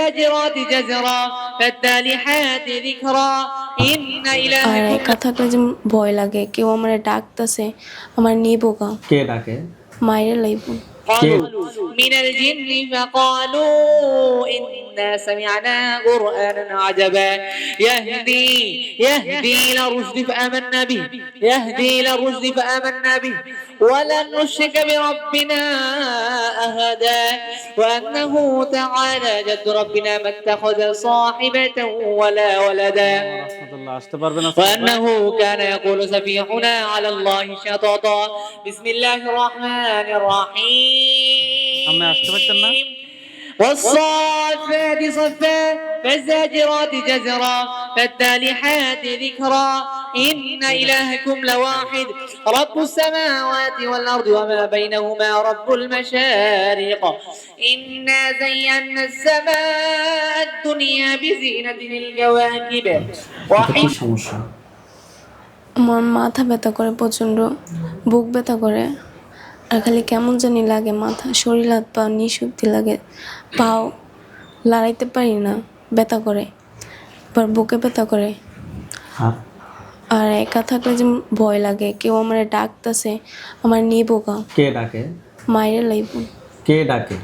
فالزاجرات زجرا فالتالحات ذكرا إن আর إلهكم একা থাকলে যে ভয় লাগে, কেউ আমার ডাকতেছে, আমার নিবো গা, কে ডাকে? মাইরে লাইব। قالوا من الجن فقالوا إنا سمعنا قرآنا عجبا يهدي إلى الرشد فآمنا به ولن نشرك بربنا أحدا وأنه تعالى جد ربنا ما اتخذ صاحبة ولا ولدا রাহমাতুল্লাহ আসতে পারবে না? وأنه كان يقول سفيحنا على الله شططا بسم الله الرحمن الرحيم আপনি আসতে পারছেন না? والصافات صفا فالزاجرات زجرا فالتالحات ذكرا إن إلهكم لواحد رب السماوات والأرض وما بينهما رب المشارق إنا زينا السماء الدنيا بزينة الكواكب কি সমস্যা? আমার মাথা ব্যথা করে প্রচণ্ড, বুক ব্যথা করে, আর খালি কেমন জানি লাগে মাথা, শরীর হাত পা নিঃশক্তি লাগে, পাও লড়াইতে পারি না, ব্যথা করে, আবার বুকে ব্যথা করে। আর আর একা থাকলে যে ভয় লাগে, কেউ আমার ডাকতেছে, আমার নিবো গা, কে ডাকে? মাইরে লাইব। কে ডাকে?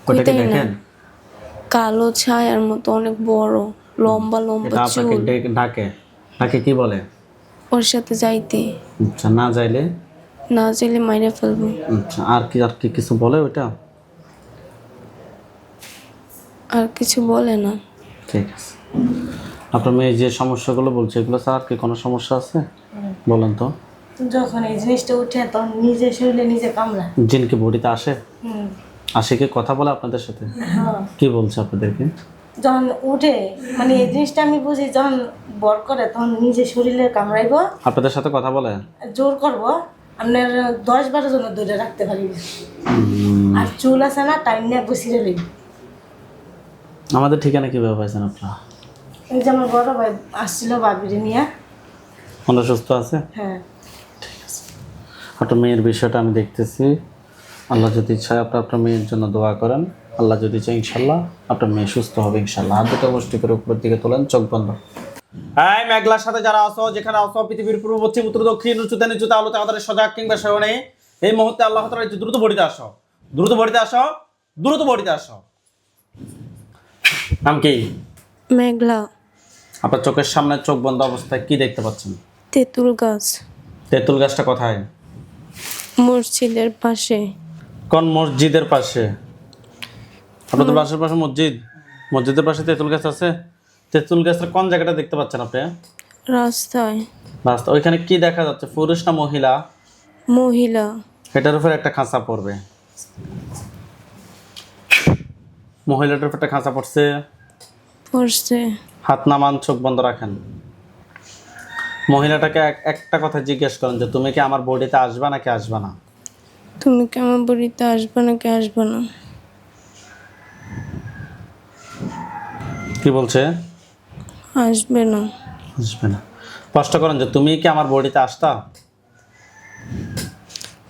ওটাকে কইতাই না। দেখেন? কালো ছায়ার মতো অনেক বড়, লম্বা লম্বা এটা আপনাকে চুল। ডাকে? ডাকে কি বলে? ওর সাথে যাইতে, আচ্ছা, না যাইলে? না চাইলে মাইরে ফেলবো। আচ্ছা, আর কি কিছু বলে ওটা? আর কিছু বলে না। ঠিক আছে। আপনার মেয়ে যে সমস্যাগুলো বলছে, এগুলো স্যার কি কোনো সমস্যা আছে বলেন তো? যখন এই জিনিসটা উঠে তখন নিজে শরীরে নিজে কামড়া। জিন কি বডিতে আসে? হুম। আসে কি কথা বলে আপনাদের সাথে? হ্যাঁ। কি বলছে আপনাদেরকে? যখন উঠে মানে এই জিনিসটা আমি বুঝি, যখন বর করে তখন নিজে শরীরে কামড়াইবো, আপনাদের সাথে কথা বলে? জোর করবো, আপনার 10-12 জন ধরে রাখতে পারি না। আর চুল আছে না, টাইম নিয়ে বসিয়ে লইব। আমাদের ঠিকানা কিভাবে পাইছেন আপনারা? এই যে আমার বড় ভাই আসছিল বাবিরে নিয়ে। আমরা সুস্থ আছে? হ্যাঁ। আপনার মেয়ের বিষয়টা আমি দেখতেছি। আল্লাহ যদি চায় আপনার মেয়ের জন্য দোয়া করেন। আল্লাহ যদি চায় ইনশাল্লাহ আপনার মেয়ে সুস্থ হবে ইনশাল্লাহ। হাত দুটো মুষ্টি করে উপরের দিকে তোলেন, চোখ বন্ধ। হ্যাঁ, মেঘলার সাথে যারা আসো, যেখানে আসো, পৃথিবীর পূর্ব পশ্চিম উত্তর দক্ষিণ উঁচুতে নিচুতে আলোতে আমাদের সজাগ কিংবা সেবনে এই মুহূর্তে আল্লাহ তাআলা দ্রুত বড়িতে আসো, দ্রুত বড়িতে আসো, দ্রুত বড়িতে আসো। নাম কি? মেঘলা। আপনার চোখের সামনে চোখ বন্ধ অবস্থায় কি দেখতে পাচ্ছেন? তেঁতুল গাছ। তেঁতুল গাছটা কোথায়? মসজিদের পাশে। কোন মসজিদের পাশে? আপনাদের বাসার পাশে মসজিদ? মসজিদের পাশে তেঁতুল গাছ আছে? তেঁতুল গাছের কোন জায়গাটা দেখতে পাচ্ছেন আপনি? রাস্তায়। রাস্তা। ওইখানে কি দেখা যাচ্ছে, পুরুষ না মহিলা? মহিলা। এটার উপর একটা খাঁচা পড়বে। মহিলাটার উপর একটা খাঁচা পড়ছে। পড়ছে। হাত নামান, চোখ বন্ধ রাখেন। মহিলাটাকে একটা কথা জিজ্ঞেস করেন যে তুমি কি আমার বডিতে আসবা নাকি আসবা না? তুমি কি আমার বাড়িতে আসবে নাকি আসবে না? কি বলছে? আসবে না। আসবে না। প্রশ্ন করেন যে তুমি কি আমার বডিতে আসতা?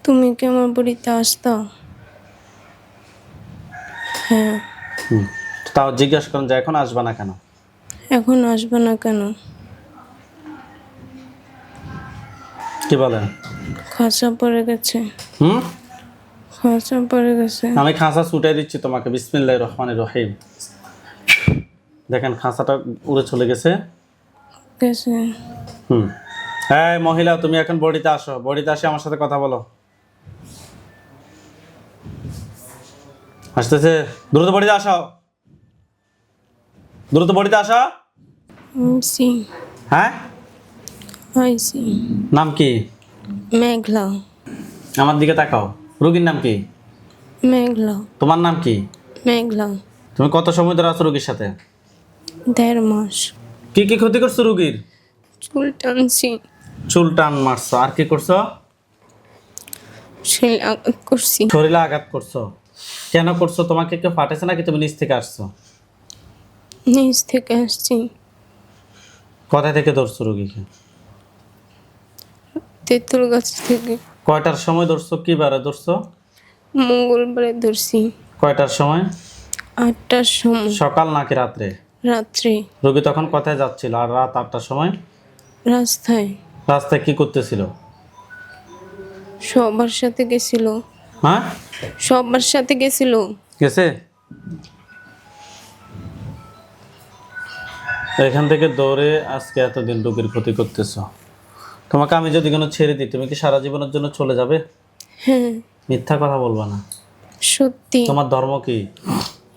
তুমি কি আমার বাড়িতে আসতা? হ্যাঁ। তাও জিজ্ঞেস করেন যে এখন আসবা না কেন? এখন আসবে না কেন? কি বলেন? খাঁচা পড়ে গেছে। খাঁচা পড়ে গেছে। আমি খাঁচা ছুটাই দিচ্ছি তোমাকে। বিসমিল্লাহির রহমানির রহিম। দেখেন খাঁচাটা উড়ে চলে গেছে। গেছে। হ্যাঁ মহিলা, তুমি এখন বডিতে আসো। বডিতে আসে আমার সাথে কথা বলো। আসতেছে। দ্রুত বডিতে আসো, দ্রুত বডিতে আসো। সি। হ্যাঁ, আইসি। নাম কি? মেঘলা। আমার দিকে তাকাও। রোগীর নাম কি? মেঘলা। তোমার নাম কি? মেঘলা। তুমি কত সময় ধরে আছো রোগীর সাথে? 1.5 মাস। কি কি ক্ষতি করছো রোগীর? চুল টানছি। চুল টান মারছো। আর কি করছো? শরীরে আঘাত করছি। শরীরে আঘাত করছো। কেন করছো? তোমাকে কেউ ফাটেছে নাকি তুমি নিচ থেকে আসছো? নিচ থেকে আসছি। কোথায় থেকে ধরছো রোগীকে? তেঁতুল গাছ থেকে। কয়টার সময় ধরছো? কি বারে ধরছো? মঙ্গলবারে ধরছি। কয়টার সময়? 8টার সময় সকাল নাকি রাত্রে? রাত্রে রোগী তখন কোথায় যাচ্ছিল আর রাত 8টার সময়? রাস্তায় রাস্তায় কি করতেছিল? সবার সাথে গেছিল। হ্যাঁ, সবার সাথে গেছিল। গেছে। এখান থেকে দৌড়ে আজকে এতদিন রোগীর ক্ষতি করতেছ। তোমাকে আমি যদি কোনো ছেড়ে দিই, তুমি কি সারা জীবনের জন্য চলে যাবে? হ্যাঁ মিথ্যা কথা বলবা না। সত্যি। তোমার ধর্ম কি?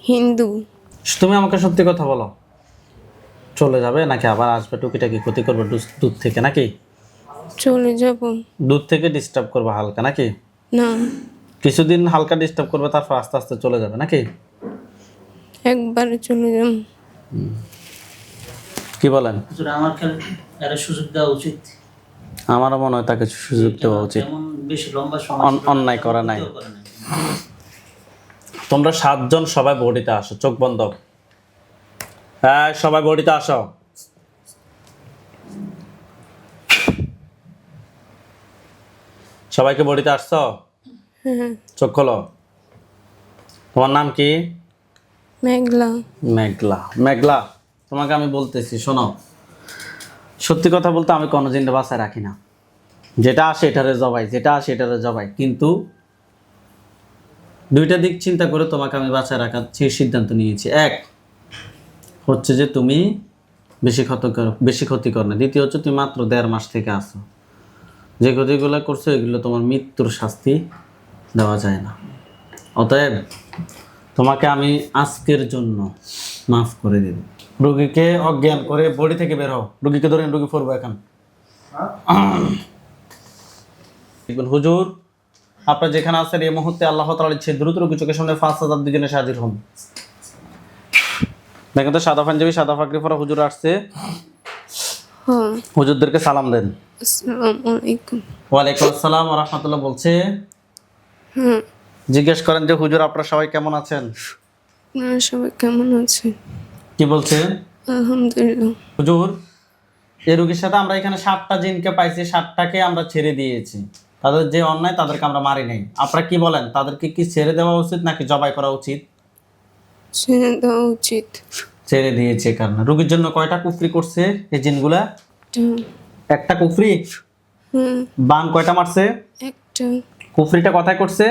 হিন্দু। তুমি আমাকে সত্যি কথা বলো, চলে যাবে নাকি আবার আসবে? টুকিটাকি ক্ষতি করবে দুধ থেকে নাকি? চলে যাব। দুধ থেকে ডিস্টার্ব করবে হালকা নাকি? না, কিছুদিন হালকা ডিস্টার্ব করবে, তারপর আস্তে আস্তে চলে যাবে নাকি? একবারে চলে যাব। কি বলেন? আমার খেয়াল একটা সুযোগ দেওয়া উচিত। আমারও মনে হয় তাকে সুযোগ দেওয়া উচিত। যেমন বেশি লম্বা সময় অন্যায় করা নাই। করে নাই। তোমরা 7 জন সবাই বডিতে আসো, চোখ বন্ধ। হ্যাঁ, সবাই বডিতে আসো। সবাইকে বডিতে আসছো? হ্যাঁ। চোখ খোলো। তোমার নাম কি? মেঘলা। মেঘলা। মেঘলা, তোমাকে আমি বলতেছি শোনো, সত্যি কথা বলতে আমি কোনো জিনিস বাসায় রাখি না। যেটা আসে এটারে জবাই, যেটা আসে এটারে জবাই। কিন্তু দুইটা দিক চিন্তা করে তোমাকে আমি বাসায় রাখার সেই সিদ্ধান্ত নিয়েছি। এক হচ্ছে যে তুমি বেশি ক্ষতি কর না। দ্বিতীয় হচ্ছে তুমি মাত্র 1.5 মাস থেকে আসো। যে ক্ষতিগুলো করছো এগুলো তোমার মৃত্যুর শাস্তি দেওয়া যায় না। অতএব তোমাকে আমি আজকের জন্য মাফ করে দেব। রোগীকে অজ্ঞান করে বডি থেকে বের হও। রোগীকে ধরেন, রোগী পড়বো এখন। হুজুর, আপনার যেখানে আছেন এই মুহূর্তে আল্লাহ তাআলার ইচ্ছে দ্রুত রোগী চোখের সামনে 5,000 দুজনে হাজির হন। দেখেন তো, সাদা পাঞ্জাবি সাদা পাগড়ি পরা হুজুর আসছে। হ্যাঁ। হুজুরদেরকে সালাম দেন। আসসালামু আলাইকুম। ওয়ালাইকুম আসসালাম ওয়া রাহমাতুল্লাহ বলছে। হ্যাঁ। জিজ্ঞেস করেন যে হুজুর আপনারা সবাই কেমন আছেন? আপনারা সবাই কেমন আছেন? কি বলছে? আলহামদুলিল্লাহ। হুজুর, এই রোগীর সাথে আমরা এখানে 7টা জিনকে পাইছি, 7টাকে আমরা ছেড়ে দিয়েছি। তাদের যে অন্যায় তাদেরকে আমরা মারি নাই। আপনারা কি বলেন, তাদেরকে কি ছেড়ে দেওয়া উচিত নাকি জবাই করা উচিত? ছেড়ে দেওয়া উচিত। ছেড়ে দিয়েছে। কারণ রোগীর জন্য কয়টা কুফরি করছে এই জিনগুলা? একটা কুফরি। হ্যাঁ। বান কয়টা মারছে? একটা। কুফরিটা কোথায় করছে?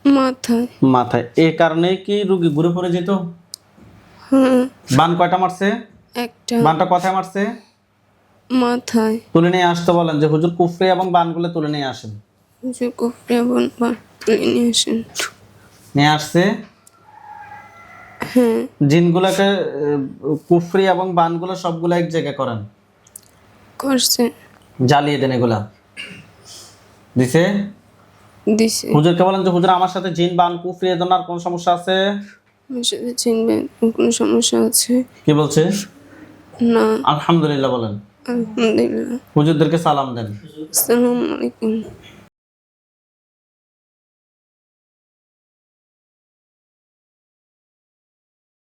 মাথায়। মাথায়। এই কারণে কি রোগী ঘুরে পড়ে যেত? হ্যাঁ। বান কয়টা মারছে? একটা। বানটা কোথায় মারছে? মাথায়। তুলে নিয়ে আসতে বলেন যে হুজুর কুফরি এবং বানগুলো তুলে নিয়ে আসেন। যে কুফরি এবং বান তুলে নিয়ে আসেন। নিয়ে আসছে। হ্যাঁ। জিনগুলোকে কুফরি এবং বানগুলো সবগুলো এক জায়গায় করেন। করছে। জ্বালিয়ে দেন এগুলা। দিছে? দিছে। হুজুরকে বলেন যে হুজুর আমার সাথে জিন বান কুফরি এর জন্য আর কোন সমস্যা আছে? আমার সাথে চিনবেন কোনো সমস্যা আছে? কি বলছে? না। আলহামদুলিল্লাহ বলেন। আলহামদুলিল্লাহ। হুজুরদেরকে সালাম দেন। আসসালামু আলাইকুম।